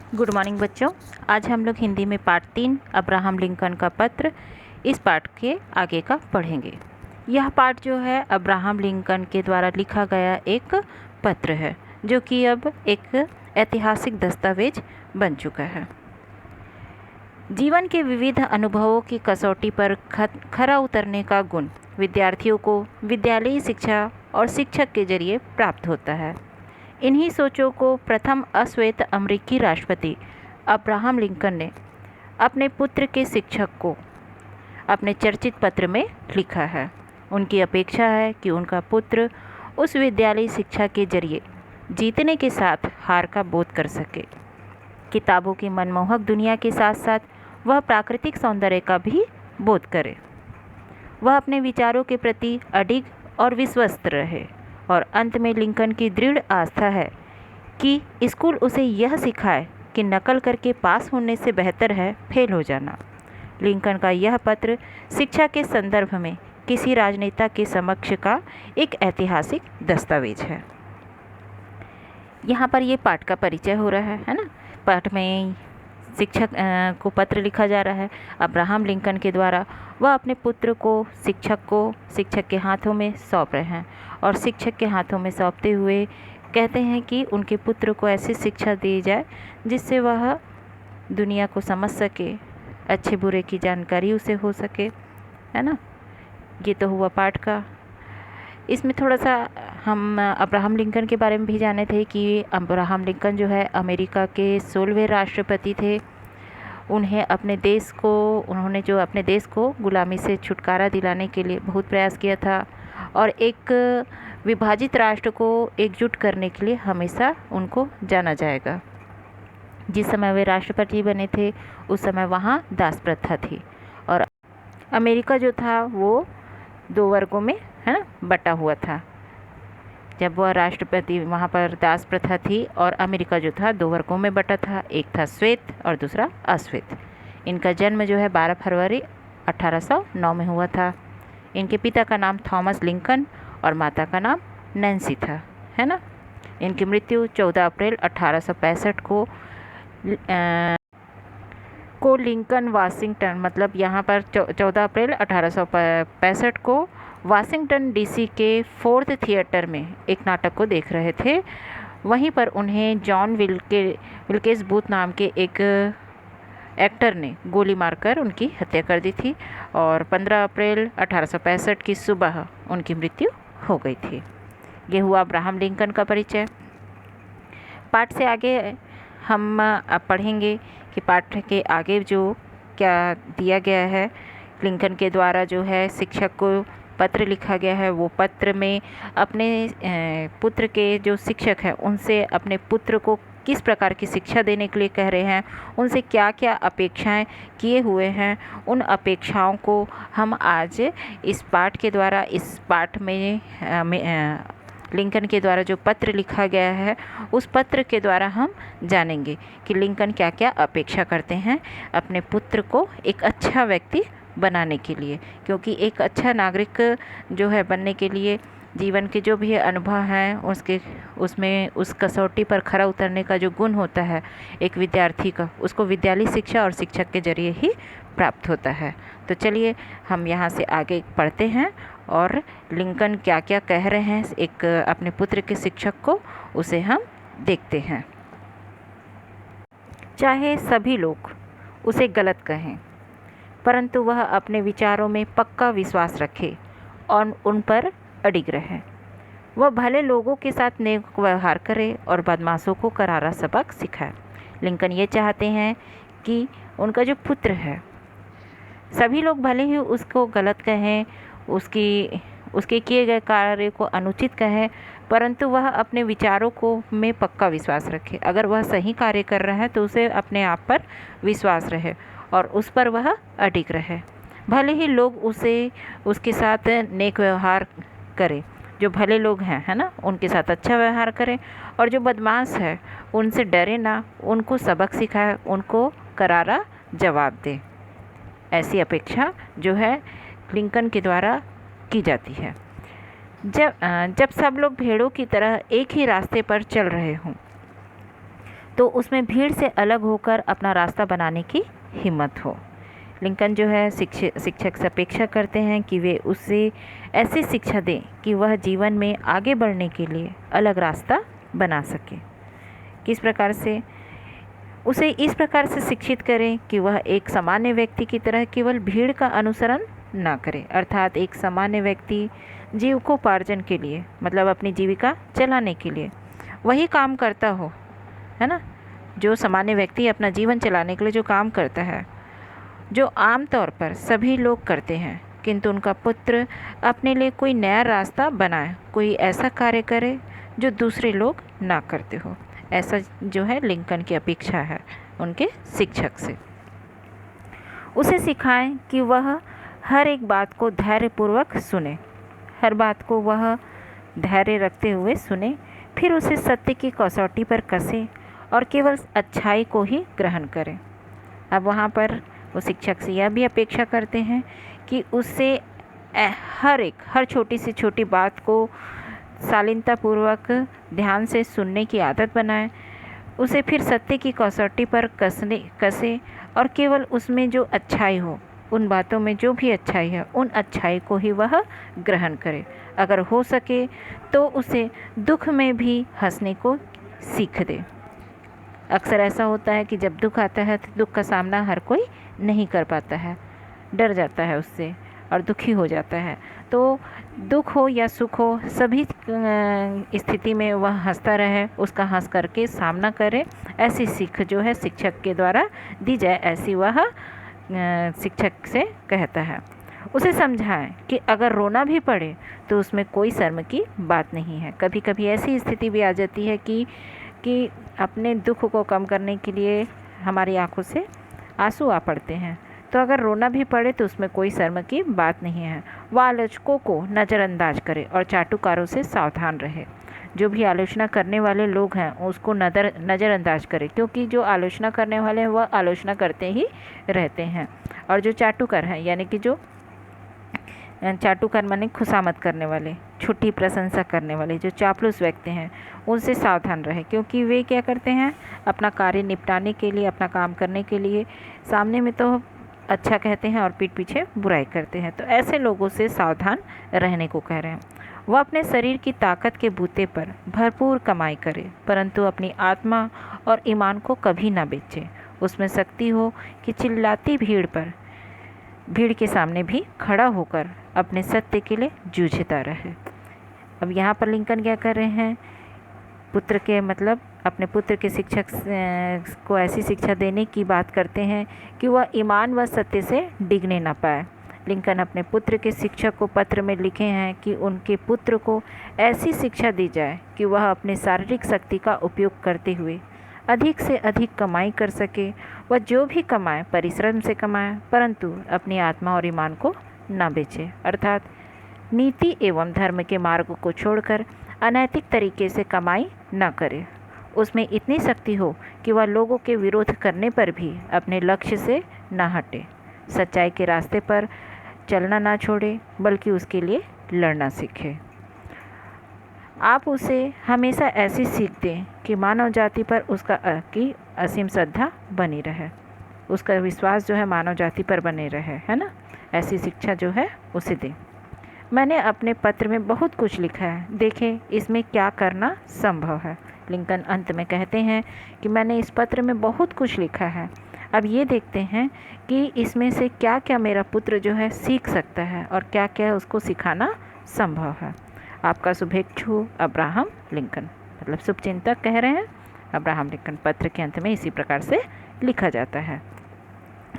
Good morning बच्चों। आज हम लोग हिंदी में पार्ट 3 अब्राहम लिंकन का पत्र इस पार्ट के आगे का पढ़ेंगे। यह पार्ट जो है अब्राहम लिंकन के द्वारा लिखा गया एक पत्र है जो कि अब एक ऐतिहासिक दस्तावेज बन चुका है। जीवन के विविध अनुभवों की कसौटी पर खरा उतरने का गुण विद्यार्थियों को विद्यालयी शिक्षा और शिक्षक के जरिए प्राप्त होता है। इन्हीं सोचों को प्रथम अश्वेत अमेरिकी राष्ट्रपति अब्राहम लिंकन ने अपने पुत्र के शिक्षक को अपने चर्चित पत्र में लिखा है। उनकी अपेक्षा है कि उनका पुत्र उस विद्यालयी शिक्षा के जरिए जीतने के साथ हार का बोध कर सके। किताबों की मनमोहक दुनिया के साथ साथ वह प्राकृतिक सौंदर्य का भी बोध करे। वह अपने विचारों के प्रति अडिग और विश्वस्त रहे और अंत में लिंकन की दृढ़ आस्था है कि स्कूल उसे यह सिखाए कि नकल करके पास होने से बेहतर है फेल हो जाना। लिंकन का यह पत्र शिक्षा के संदर्भ में किसी राजनेता के समक्ष का एक ऐतिहासिक दस्तावेज है। यहाँ पर ये पाठ का परिचय हो रहा है ना। पाठ में शिक्षक को पत्र लिखा जा रहा है अब्राहम लिंकन के द्वारा। वह अपने पुत्र को शिक्षक के हाथों में सौंप रहे हैं और शिक्षक के हाथों में सौंपते हुए कहते हैं कि उनके पुत्र को ऐसी शिक्षा दी जाए जिससे वह दुनिया को समझ सके, अच्छे बुरे की जानकारी उसे हो सके, है ना। ये तो हुआ पाठ का। इसमें थोड़ा सा हम अब्राहम लिंकन के बारे में भी जाने थे कि अब्राहम लिंकन जो है अमेरिका के 16वें राष्ट्रपति थे। उन्होंने अपने देश को गुलामी से छुटकारा दिलाने के लिए बहुत प्रयास किया था और एक विभाजित राष्ट्र को एकजुट करने के लिए हमेशा उनको जाना जाएगा। जिस समय वे राष्ट्रपति बने थे उस समय वहाँ दास प्रथा थी और अमेरिका जो था वो 2 वर्गों में बटा हुआ था। जब वह राष्ट्रपति वहाँ पर दास प्रथा थी और अमेरिका जो था 2 वर्गों में बटा था, एक था श्वेत और दूसरा अश्वेत। इनका जन्म जो है 12 फरवरी 1809 में हुआ था। इनके पिता का नाम थॉमस लिंकन और माता का नाम नैन्सी था, है ना। इनकी मृत्यु 14 अप्रैल 1865 को लिंकन वाशिंगटन, मतलब यहाँ पर 14 अप्रैल 1865 को वाशिंगटन डीसी के 4th थिएटर में एक नाटक को देख रहे थे। वहीं पर उन्हें जॉन विल्केस बूथ नाम के एक एक्टर ने गोली मारकर उनकी हत्या कर दी थी और 15 अप्रैल 1865 की सुबह उनकी मृत्यु हो गई थी। ये हुआ अब्राहम लिंकन का परिचय। पाठ से आगे हम अब पढ़ेंगे कि पाठ के आगे जो क्या दिया गया है। लिंकन के द्वारा जो है शिक्षक को पत्र लिखा गया है। वो पत्र में अपने पुत्र के जो शिक्षक हैं उनसे अपने पुत्र को किस प्रकार की शिक्षा देने के लिए कह रहे हैं, उनसे क्या क्या अपेक्षाएं किए हुए हैं, उन अपेक्षाओं को हम आज इस पाठ के द्वारा, इस पाठ में लिंकन के द्वारा जो पत्र लिखा गया है उस पत्र के द्वारा हम जानेंगे कि लिंकन क्या क्या अपेक्षा करते हैं अपने पुत्र को एक अच्छा व्यक्ति बनाने के लिए। क्योंकि एक अच्छा नागरिक जो है बनने के लिए जीवन के जो भी अनुभव हैं उसमें उस कसौटी पर खरा उतरने का जो गुण होता है एक विद्यार्थी का, उसको विद्यालय शिक्षा और शिक्षक के जरिए ही प्राप्त होता है। तो चलिए हम यहाँ से आगे पढ़ते हैं और लिंकन क्या क्या कह रहे हैं एक अपने पुत्र के शिक्षक को, उसे हम देखते हैं। चाहे सभी लोग उसे गलत कहें परंतु वह अपने विचारों में पक्का विश्वास रखे और उन पर अडिग रहे। वह भले लोगों के साथ नेक व्यवहार करे और बदमाशों को करारा सबक सिखाए। लिंकन ये चाहते हैं कि उनका जो पुत्र है, सभी लोग भले ही उसको गलत कहें, उसके किए गए कार्य को अनुचित कहें, परंतु वह अपने विचारों को में पक्का विश्वास रखे। अगर वह सही कार्य कर रहा है तो उसे अपने आप पर विश्वास रहे और उस पर वह अडिग रहे। भले ही लोग उसके साथ नेक व्यवहार करें, जो भले लोग हैं, है ना, उनके साथ अच्छा व्यवहार करें और जो बदमाश है उनसे डरे ना, उनको सबक सिखाए, उनको करारा जवाब दे। ऐसी अपेक्षा जो है लिंकन के द्वारा की जाती है। जब सब लोग भेड़ों की तरह एक ही रास्ते पर चल रहे हों तो उसमें भीड़ से अलग होकर अपना रास्ता बनाने की हिम्मत हो। लिंकन जो है शिक्षक से अपेक्षा करते हैं कि वे उसे ऐसी शिक्षा दें कि वह जीवन में आगे बढ़ने के लिए अलग रास्ता बना सके। किस प्रकार से? उसे इस प्रकार से शिक्षित करें कि वह एक सामान्य व्यक्ति की तरह केवल भीड़ का अनुसरण ना करे, अर्थात एक सामान्य व्यक्ति जीविकोपार्जन के लिए, मतलब अपनी जीविका चलाने के लिए वही काम करता हो, है ना। जो सामान्य व्यक्ति अपना जीवन चलाने के लिए जो काम करता है, जो आमतौर पर सभी लोग करते हैं, किंतु उनका पुत्र अपने लिए कोई नया रास्ता बनाए, कोई ऐसा कार्य करे जो दूसरे लोग ना करते हो। ऐसा जो है लिंकन की अपेक्षा है उनके शिक्षक से। उसे सिखाएं कि वह हर एक बात को धैर्यपूर्वक सुने, हर बात को वह धैर्य रखते हुए सुने, फिर उसे सत्य की कसौटी पर कसे और केवल अच्छाई को ही ग्रहण करें। अब वहाँ पर वो शिक्षक से यह भी अपेक्षा करते हैं कि उससे हर छोटी से छोटी बात को शालीनतापूर्वक ध्यान से सुनने की आदत बनाए, उसे फिर सत्य की कसौटी पर कसे और केवल उसमें जो अच्छाई हो, उन बातों में जो भी अच्छाई है, उन अच्छाई को ही वह ग्रहण करे। अगर हो सके तो उसे दुख में भी हंसने को सीख दे। अक्सर ऐसा होता है कि जब दुख आता है तो दुख का सामना हर कोई नहीं कर पाता है, डर जाता है उससे और दुखी हो जाता है। तो दुख हो या सुख हो, सभी स्थिति में वह हंसता रहे, उसका हंस करके सामना करे, ऐसी सीख जो है शिक्षक के द्वारा दी जाए, ऐसी वह शिक्षक से कहता है। उसे समझाएं कि अगर रोना भी पड़े तो उसमें कोई शर्म की बात नहीं है। कभी कभी ऐसी स्थिति भी आ जाती है कि अपने दुख को कम करने के लिए हमारी आंखों से आंसू आ पड़ते हैं, तो अगर रोना भी पड़े तो उसमें कोई शर्म की बात नहीं है। वह आलोचकों को नज़रअंदाज करे और चाटुकारों से सावधान रहे। जो भी आलोचना करने वाले लोग हैं उसको नज़रअंदाज करे, क्योंकि जो आलोचना करने वाले हैं वह आलोचना करते ही रहते हैं, और जो चाटुकार हैं, यानी कि जो चाटुकार माने खुशामद करने वाले, छुट्टी प्रशंसा करने वाले, जो चापलूस व्यक्ति हैं, उनसे सावधान रहे, क्योंकि वे क्या करते हैं, अपना कार्य निपटाने के लिए, अपना काम करने के लिए सामने में तो अच्छा कहते हैं और पीठ पीछे बुराई करते हैं। तो ऐसे लोगों से सावधान रहने को कह रहे हैं। वह अपने शरीर की ताकत के बूते पर भरपूर कमाई करे, परंतु अपनी आत्मा और ईमान को कभी ना बेचे। उसमें शक्ति हो कि चिल्लाती भीड़ के सामने भी खड़ा होकर अपने सत्य के लिए जूझता रहे। अब यहाँ पर लिंकन क्या कर रहे हैं, पुत्र के मतलब अपने पुत्र के शिक्षक को ऐसी शिक्षा देने की बात करते हैं कि वह ईमान व सत्य से डिगने ना पाए। लिंकन अपने पुत्र के शिक्षक को पत्र में लिखे हैं कि उनके पुत्र को ऐसी शिक्षा दी जाए कि वह अपने शारीरिक शक्ति का उपयोग करते हुए अधिक से अधिक कमाई कर सके। वह जो भी कमाए परिश्रम से कमाए, परंतु अपनी आत्मा और ईमान को न बेचे, अर्थात नीति एवं धर्म के मार्ग को छोड़कर अनैतिक तरीके से कमाई न करे। उसमें इतनी शक्ति हो कि वह लोगों के विरोध करने पर भी अपने लक्ष्य से न हटे, सच्चाई के रास्ते पर चलना ना छोड़े, बल्कि उसके लिए लड़ना सीखे। आप उसे हमेशा ऐसी सीख दें कि मानव जाति पर उसका की असीम श्रद्धा बनी रहे, उसका विश्वास जो है मानव जाति पर बने रहे, है ना। ऐसी शिक्षा जो है उसे दें। मैंने अपने पत्र में बहुत कुछ लिखा है, देखें इसमें क्या करना संभव है। लिंकन अंत में कहते हैं कि मैंने इस पत्र में बहुत कुछ लिखा है, अब ये देखते हैं कि इसमें से क्या क्या मेरा पुत्र जो है सीख सकता है और क्या क्या उसको सिखाना संभव है। आपका शुभेच्छु अब्राहम लिंकन, मतलब शुभचिंतक कह रहे हैं अब्राहम लिंकन। पत्र के अंत में इसी प्रकार से लिखा जाता है।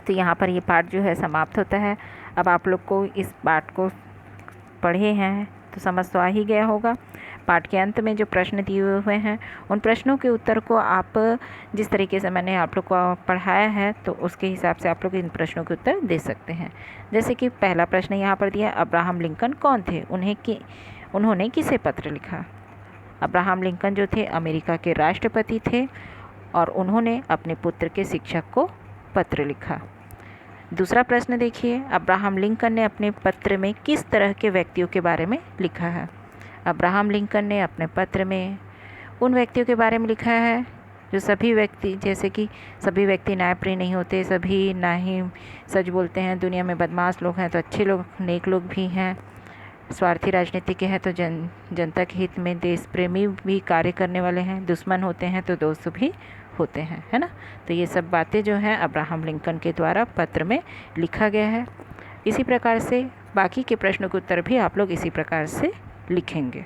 तो यहाँ पर ये पाठ जो है समाप्त होता है। अब आप लोग को इस पाठ को पढ़े हैं तो समझ तो आ ही गया होगा। पाठ के अंत में जो प्रश्न दिए हुए हैं उन प्रश्नों के उत्तर को आप जिस तरीके से मैंने आप लोग को पढ़ाया है तो उसके हिसाब से आप लोग इन प्रश्नों के उत्तर दे सकते हैं। जैसे कि पहला प्रश्न यहाँ पर दिया, अब्राहम लिंकन कौन थे, उन्होंने किसे पत्र लिखा। अब्राहम लिंकन जो थे अमेरिका के राष्ट्रपति थे और उन्होंने अपने पुत्र के शिक्षक को पत्र लिखा। दूसरा प्रश्न देखिए, अब्राहम लिंकन ने अपने पत्र में किस तरह के व्यक्तियों के बारे में लिखा है। अब्राहम लिंकन ने अपने पत्र में उन व्यक्तियों के बारे में लिखा है जो सभी व्यक्ति, जैसे कि सभी व्यक्ति न्यायप्रिय नहीं होते, सभी ना ही सच बोलते हैं, दुनिया में बदमाश लोग हैं तो अच्छे लोग, नेक लोग भी हैं, स्वार्थी राजनीति के हैं तो जनता के हित में देश प्रेमी भी कार्य करने वाले हैं, दुश्मन होते हैं तो दोस्त भी होते हैं, है ना। तो ये सब बातें जो हैं अब्राहम लिंकन के द्वारा पत्र में लिखा गया है। इसी प्रकार से बाकी के प्रश्नों के उत्तर भी आप लोग इसी प्रकार से लिखेंगे।